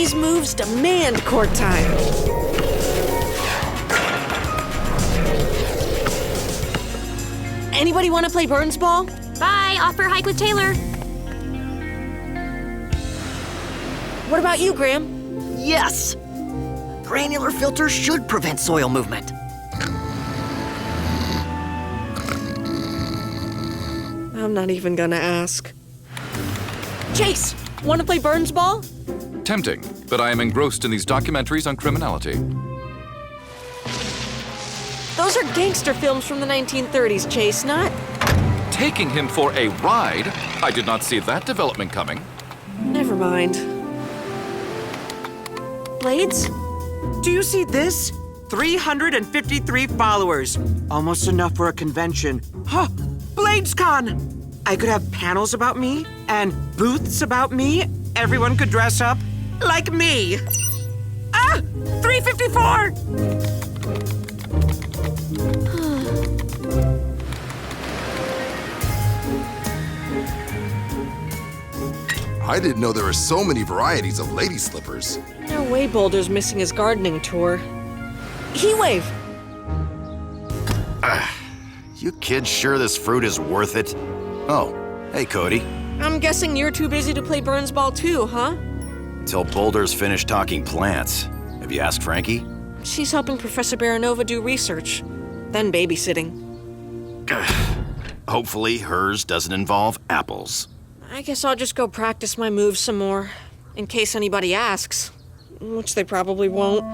These moves demand court time. Anybody want to play Burns Ball? Bye, off for a hike with Taylor. What about you, Graham? Yes! Granular filters should prevent soil movement. I'm not even gonna ask. Chase, want to play Burns Ball? Tempting, but I am engrossed in these documentaries on criminality. Those are gangster films from the 1930s, Chase, not... Taking him for a ride? I did not see that development coming. Never mind. Blades? Do you see this? 353 followers. Almost enough for a convention. Huh, BladesCon! I could have panels about me and booths about me. Everyone could dress up like me. Ah! 354! I didn't know there were so many varieties of lady slippers. No way Boulder's missing his gardening tour. Heatwave! You kids sure this fruit is worth it? Oh, hey, Cody. I'm guessing you're too busy to play Burns Ball too, huh? Till Boulder's finished talking plants. Have you asked Frankie? She's helping Professor Baranova do research, then babysitting. Hopefully hers doesn't involve apples. I guess I'll just go practice my moves some more, in case anybody asks, which they probably won't.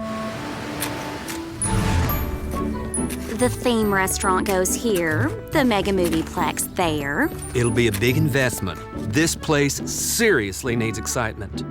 The theme restaurant goes here, the Mega Movieplex there. It'll be a big investment. This place seriously needs excitement.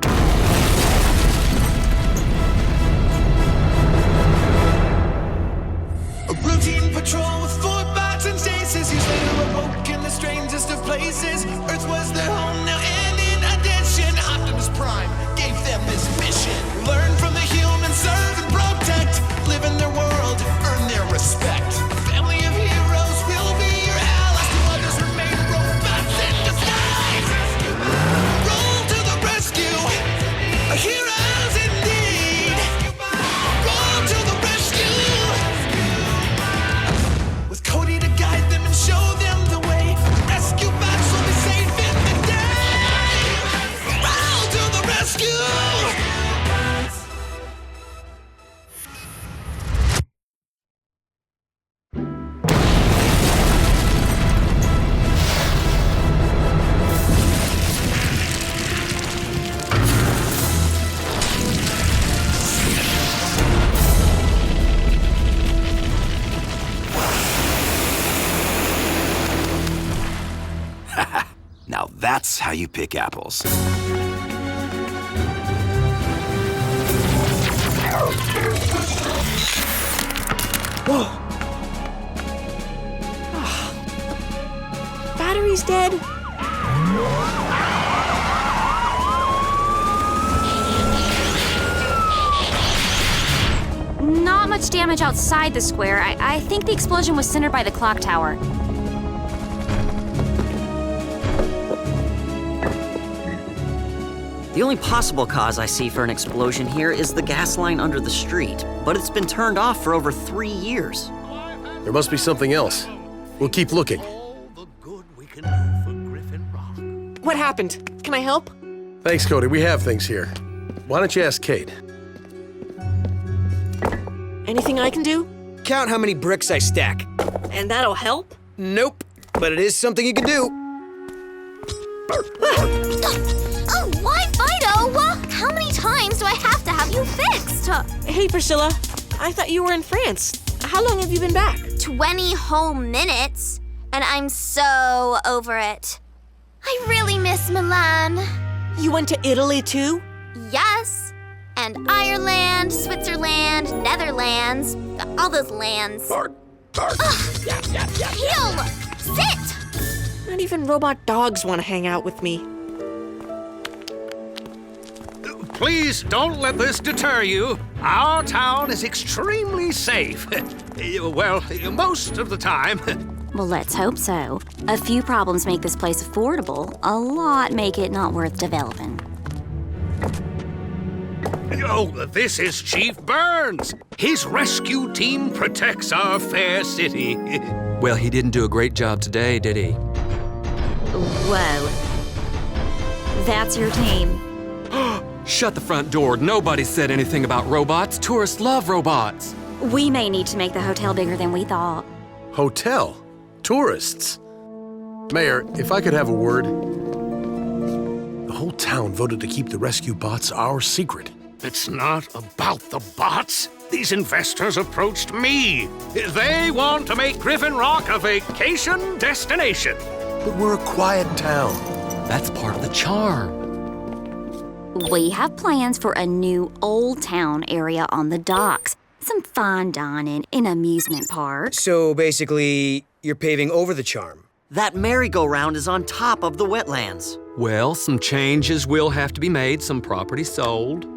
A routine patrol with 4 Spartan stasis. Years later awoke in the strangest of places. Earth was their home now, and in addition, Optimus Prime gave them this mission. Learn from the humans, serve and protect. Live in their world, earn their respect. A family of heroes will be your allies. To others remain robots in disguise. Roll to the rescue, heroes indeed. Roll to the rescue. With Cody to guide them and show them the way. Rescue bots will be safe in the day. Roll to the rescue. Now that's how you pick apples. Whoa! Battery's dead? Not much damage outside the square. I think the explosion was centered by the clock tower. The only possible cause I see for an explosion here is the gas line under the street, but it's been turned off for over 3 years. There must be something else. We'll keep looking. What happened? Can I help? Thanks, Cody. We have things here. Why don't you ask Kate? Anything I can do? Count how many bricks I stack. And that'll help? Nope, but it is something you can do. Oh, why, Fido? How many times do I have to have you fixed? Hey, Priscilla. I thought you were in France. How long have you been back? 20 whole minutes, and I'm so over it. I really miss Milan. You went to Italy, too? Yes, and Ireland, Switzerland, Netherlands, all those lands. Heel! Sit! Not even robot dogs want to hang out with me. Please don't let this deter you. Our town is extremely safe. Well, most of the time. Well, let's hope so. A few problems make this place affordable. A lot make it not worth developing. Oh, this is Chief Burns. His rescue team protects our fair city. Well, he didn't do a great job today, did he? Whoa. That's your team. Shut the front door. Nobody said anything about robots. Tourists love robots. We may need to make the hotel bigger than we thought. Hotel? Tourists? Mayor, if I could have a word. The whole town voted to keep the rescue bots our secret. It's not about the bots. These investors approached me. They want to make Griffin Rock a vacation destination. But we're a quiet town. That's part of the charm. We have plans for a new Old Town area on the docks. Some fine dining, an amusement park. So basically, you're paving over the charm. That merry-go-round is on top of the wetlands. Well, some changes will have to be made, some property sold.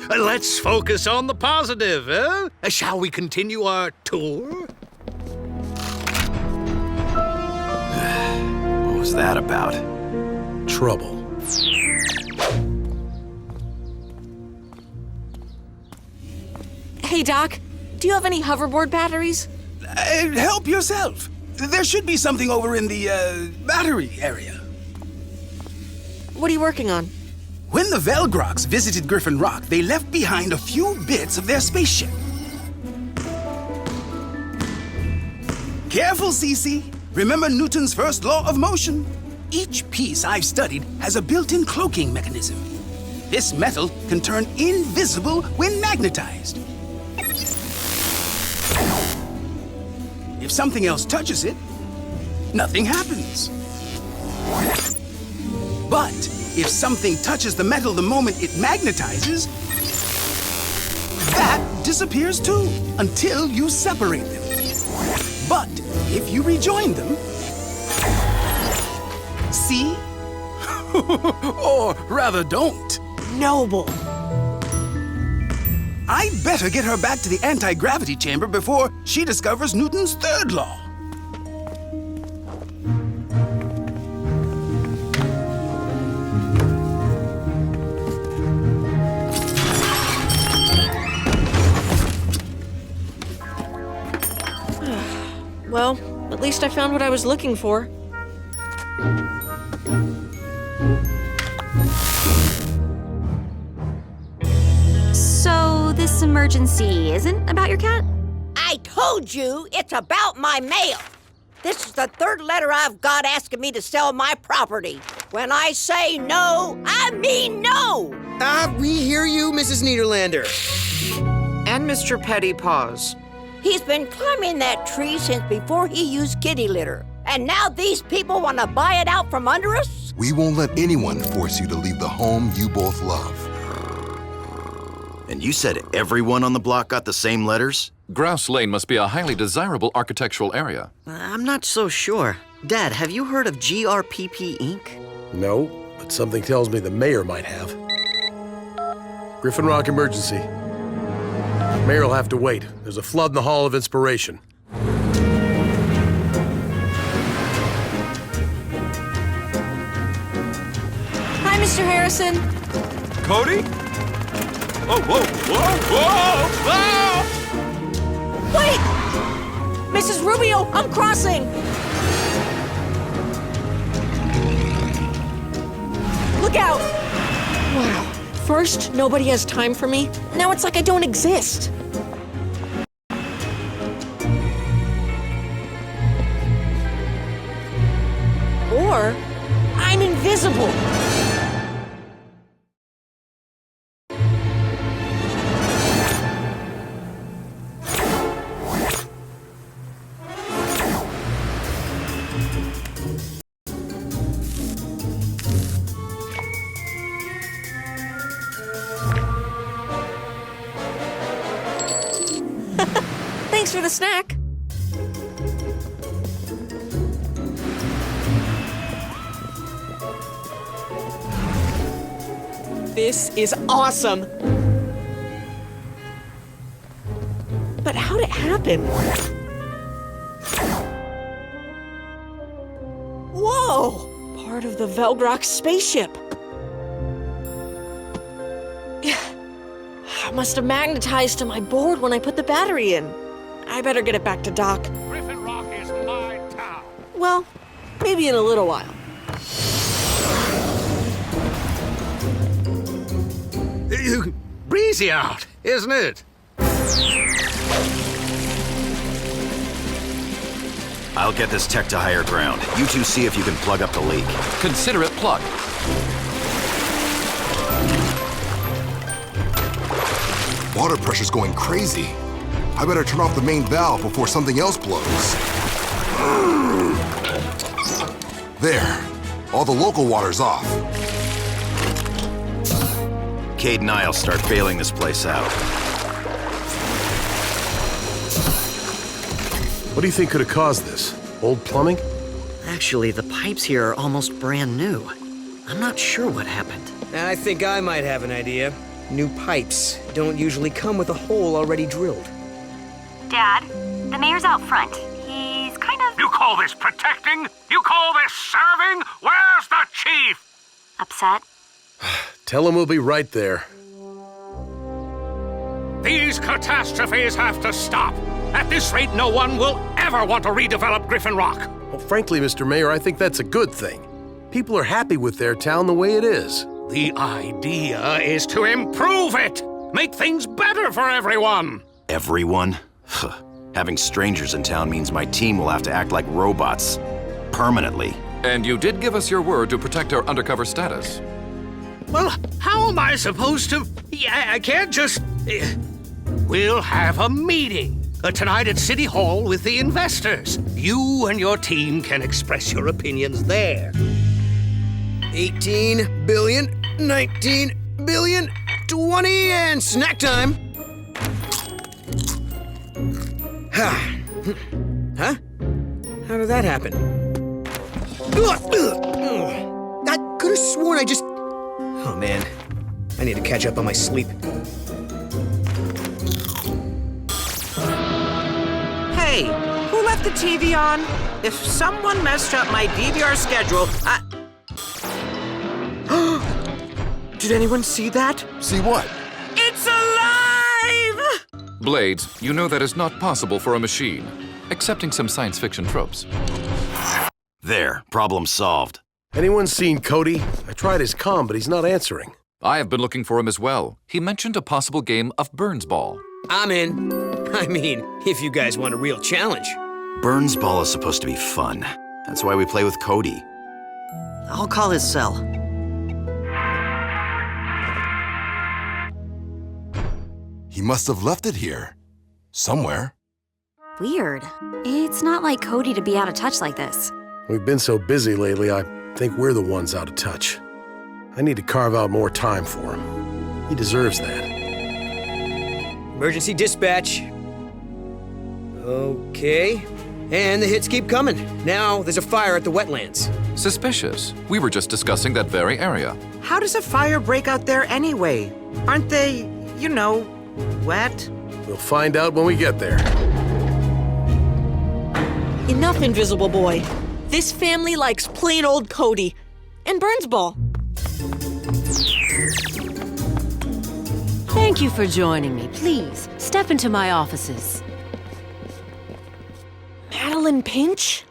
Let's focus on the positive, eh? Shall we continue our tour? What was that about? Trouble. Hey, Doc, do you have any hoverboard batteries? Help yourself. There should be something over in the, battery area. What are you working on? When the Velgroks visited Griffin Rock, they left behind a few bits of their spaceship. Careful, Cece. Remember Newton's first law of motion? Each piece I've studied has a built-in cloaking mechanism. This metal can turn invisible when magnetized. If something else touches it, nothing happens. But if something touches the metal the moment it magnetizes, that disappears too, until you separate them. But if you rejoin them, see? Or rather don't. Noble. I better get her back to the anti-gravity chamber before she discovers Newton's third law. Well, at least I found what I was looking for. So this emergency isn't about your cat? I told you it's about my mail. This is the third letter I've got asking me to sell my property. When I say no, I mean no. We hear you, Mrs. Niederlander. And Mr. Petty Paws. He's been climbing that tree since before he used kitty litter. And now these people want to buy it out from under us? We won't let anyone force you to leave the home you both love. And you said everyone on the block got the same letters? Grouse Lane must be a highly desirable architectural area. I'm not so sure. Dad, have you heard of GRPP Inc.? No, but something tells me the mayor might have. Griffin Rock emergency. Mayor will have to wait. There's a flood in the Hall of Inspiration. Hi, Mr. Harrison. Cody? Oh, whoa, whoa, whoa! Wait! Mrs. Rubio, I'm crossing! Look out! Wow. First, nobody has time for me. Now it's like I don't exist. Or I'm invisible. Thanks for the snack. This is awesome. But how'd it happen? Whoa! Part of the Velgrok spaceship. Must have magnetized to my board when I put the battery in. I better get it back to Doc. Griffin Rock is my town. Well, maybe in a little while. Breezy out, isn't it? I'll get this tech to higher ground. You two see if you can plug up the leak. Consider it plugged. Water pressure's going crazy. I better turn off the main valve before something else blows. There. All the local water's off. Cade and I'll start bailing this place out. What do you think could have caused this? Old plumbing? Actually, the pipes here are almost brand new. I'm not sure what happened. I think I might have an idea. New pipes don't usually come with a hole already drilled. Dad, the mayor's out front. He's kind of... You call this protecting? You call this serving? Where's the chief? upset. Tell him we'll be right there. These catastrophes have to stop. At this rate, no one will ever want to redevelop Griffin Rock. Well, frankly, Mr. Mayor, I think that's a good thing. People are happy with their town the way it is. The idea is to improve it. Make things better for everyone. Everyone? Having strangers in town means my team will have to act like robots. Permanently. And you did give us your word to protect our undercover status. Well, how am I supposed to... I can't just... We'll have a meeting tonight at City Hall with the investors. You and your team can express your opinions there. 18 billion, 19 billion, 20, and snack time. Huh? How did that happen? I could have sworn I just... Oh, man. I need to catch up on my sleep. Hey, who left the TV on? If someone messed up my DVR schedule, Did anyone see that? See what? It's alive! Blades, you know that is not possible for a machine, accepting some science fiction tropes. There, problem solved. Anyone seen Cody? I tried his comm, but he's not answering. I have been looking for him as well. He mentioned a possible game of Burns Ball. I'm in. I mean, if you guys want a real challenge. Burns Ball is supposed to be fun. That's why we play with Cody. I'll call his cell. He must have left it here. Somewhere. Weird. It's not like Cody to be out of touch like this. We've been so busy lately, I think we're the ones out of touch. I need to carve out more time for him. He deserves that. Emergency dispatch. Okay. And the hits keep coming. Now there's a fire at the wetlands. Suspicious. We were just discussing that very area. How does a fire break out there anyway? Aren't they, wet? We'll find out when we get there. Enough, Invisible Boy. This family likes plain old Cody and Burns Ball. Thank you for joining me. Please, step into my offices. Madeline Pinch?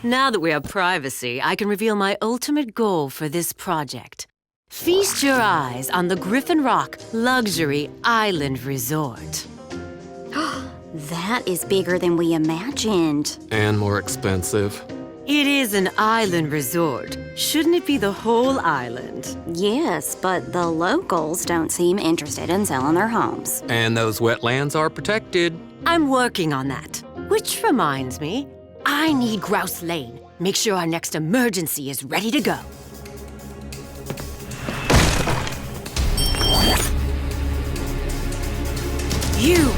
Now that we have privacy, I can reveal my ultimate goal for this project. Feast your eyes on the Griffin Rock Luxury Island Resort. That is bigger than we imagined. And more expensive. It is an island resort. Shouldn't it be the whole island? Yes, but the locals don't seem interested in selling their homes. And those wetlands are protected. I'm working on that. Which reminds me, I need Grouse Lane. Make sure our next emergency is ready to go. You!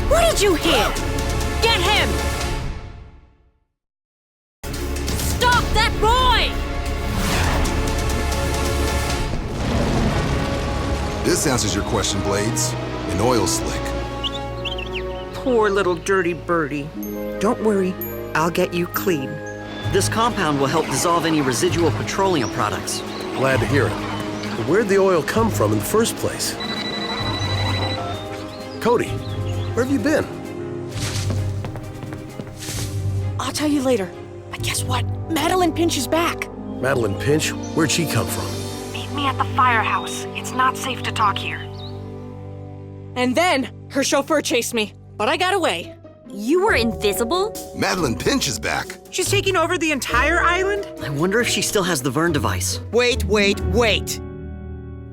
What did you hear? Get him! Stop that boy! This answers your question, Blades. An oil slick. Poor little dirty birdie. Don't worry, I'll get you clean. This compound will help dissolve any residual petroleum products. Glad to hear it. But where'd the oil come from in the first place? Cody, where have you been? I'll tell you later. But guess what? Madeline Pinch is back. Madeline Pinch? Where'd she come from? Meet me at the firehouse. It's not safe to talk here. And then, her chauffeur chased me, but I got away. You were invisible? Madeline Pinch is back. She's taking over the entire island? I wonder if she still has the Vern device. Wait.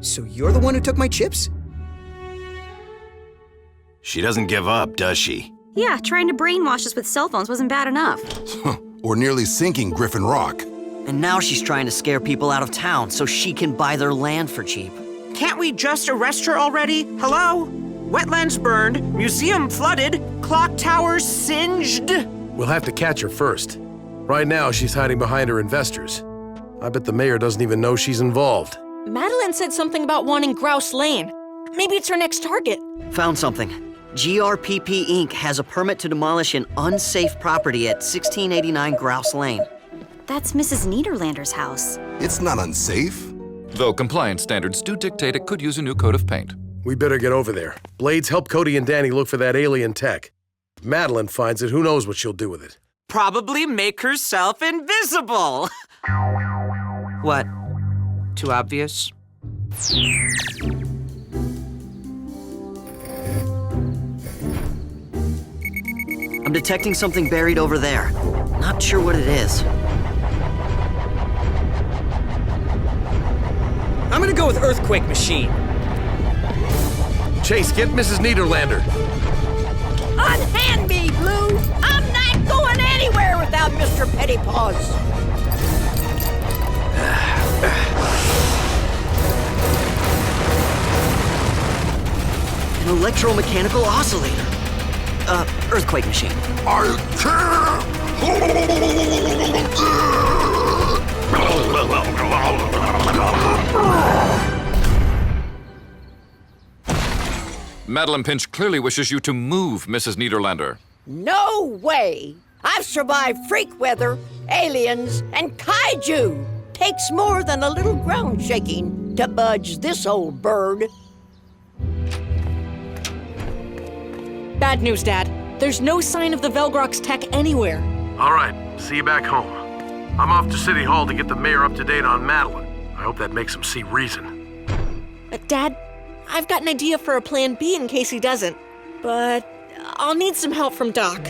So you're the one who took my chips? She doesn't give up, does she? Yeah, trying to brainwash us with cell phones wasn't bad enough. Or nearly sinking Griffin Rock. And now she's trying to scare people out of town so she can buy their land for cheap. Can't we just arrest her already? Hello? Wetlands burned, museum flooded, clock towers singed. We'll have to catch her first. Right now, she's hiding behind her investors. I bet the mayor doesn't even know she's involved. Madeline said something about wanting Grouse Lane. Maybe it's her next target. Found something. GRPP Inc. has a permit to demolish an unsafe property at 1689 Grouse Lane. That's Mrs. Niederlander's house. It's not unsafe. Though compliance standards do dictate it could use a new coat of paint. We better get over there. Blades, help Cody and Danny look for that alien tech. If Madeline finds it, who knows what she'll do with it. Probably make herself invisible. What? Too obvious? I'm detecting something buried over there. Not sure what it is. I'm gonna go with Earthquake Machine. Chase, get Mrs. Niederlander. Unhand me, Blue! I'm not going anywhere without Mr. Pettypaws. An electromechanical oscillator. Earthquake machine. I Madeline Pinch clearly wishes you to move, Mrs. Niederlander. No way! I've survived freak weather, aliens, and kaiju. Takes more than a little ground shaking to budge this old bird. Bad news, Dad. There's no sign of the Velgrox tech anywhere. All right, see you back home. I'm off to City Hall to get the mayor up to date on Madeline. I hope that makes him see reason. Dad, I've got an idea for a plan B in case he doesn't. But I'll need some help from Doc.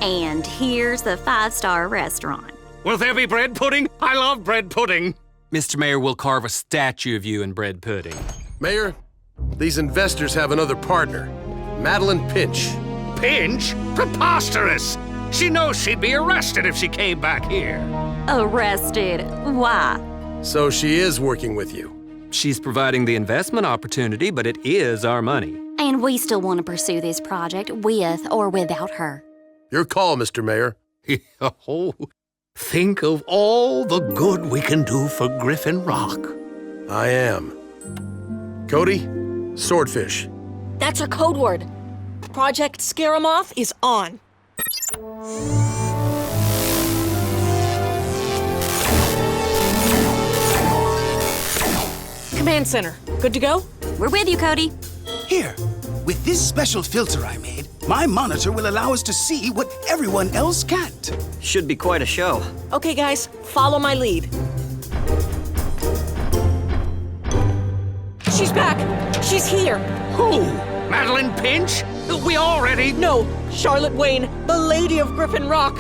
And here's the 5-star restaurant. Will there be bread pudding? I love bread pudding. Mr. Mayor will carve a statue of you in bread pudding. Mayor, these investors have another partner, Madeline Pinch. Pinch? Preposterous! She knows she'd be arrested if she came back here. Arrested? Why? So she is working with you. She's providing the investment opportunity, but it is our money. And we still want to pursue this project with or without her. Your call, Mr. Mayor. Oh, think of all the good we can do for Griffin Rock. I am. Cody, swordfish. That's a code word. Project Scare 'em Off is on. Command center, good to go? We're with you, Cody. Here, with this special filter I made, my monitor will allow us to see what everyone else can't. Should be quite a show. Okay, guys, follow my lead. She's back! She's here! Who? Madeline Pinch? We already... No, Charlotte Wayne, the Lady of Griffin Rock.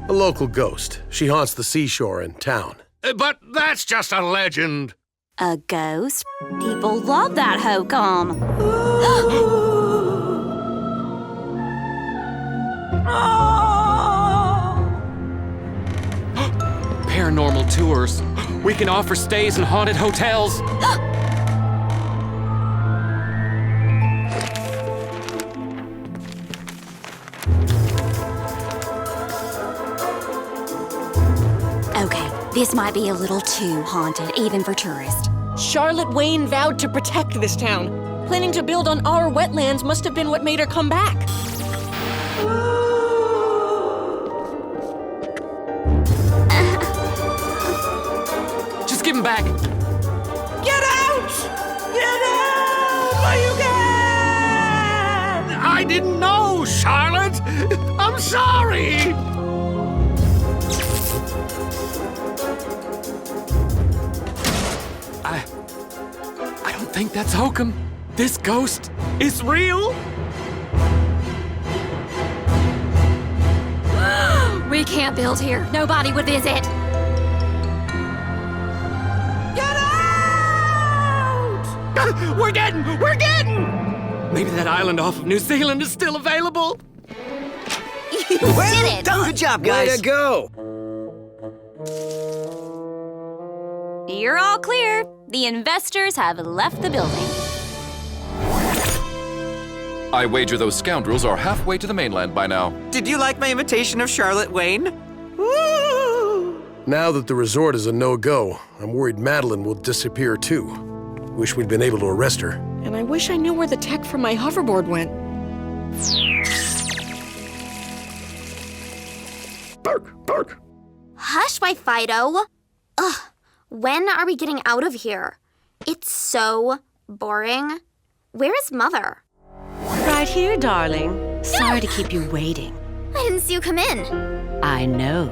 A local ghost. She haunts the seashore and town. But that's just a legend. A ghost? People love that hokum. Paranormal tours. We can offer stays in haunted hotels. Okay, this might be a little too haunted, even for tourists. Charlotte Wayne vowed to protect this town. Planning to build on our wetlands must have been what made her come back. Give him back. Get out! Get out while you can! I didn't know, Charlotte! I'm sorry! I don't think that's hokum. This ghost is real. We can't build here. Nobody would visit. Get out! We're getting! Maybe that island off of New Zealand is still available. You did it! Done. Good job, Way guys. to go! You're all clear. The investors have left the building. I wager those scoundrels are halfway to the mainland by now. Did you like my imitation of Charlotte Wayne? Woo! Now that the resort is a no-go, I'm worried Madeline will disappear too. Wish we'd been able to arrest her. And I wish I knew where the tech from my hoverboard went. Bark, bark. Hush, my Fido. Ugh, when are we getting out of here? It's so boring. Where is Mother? Right here, darling. Sorry to keep you waiting. I didn't see you come in. I know.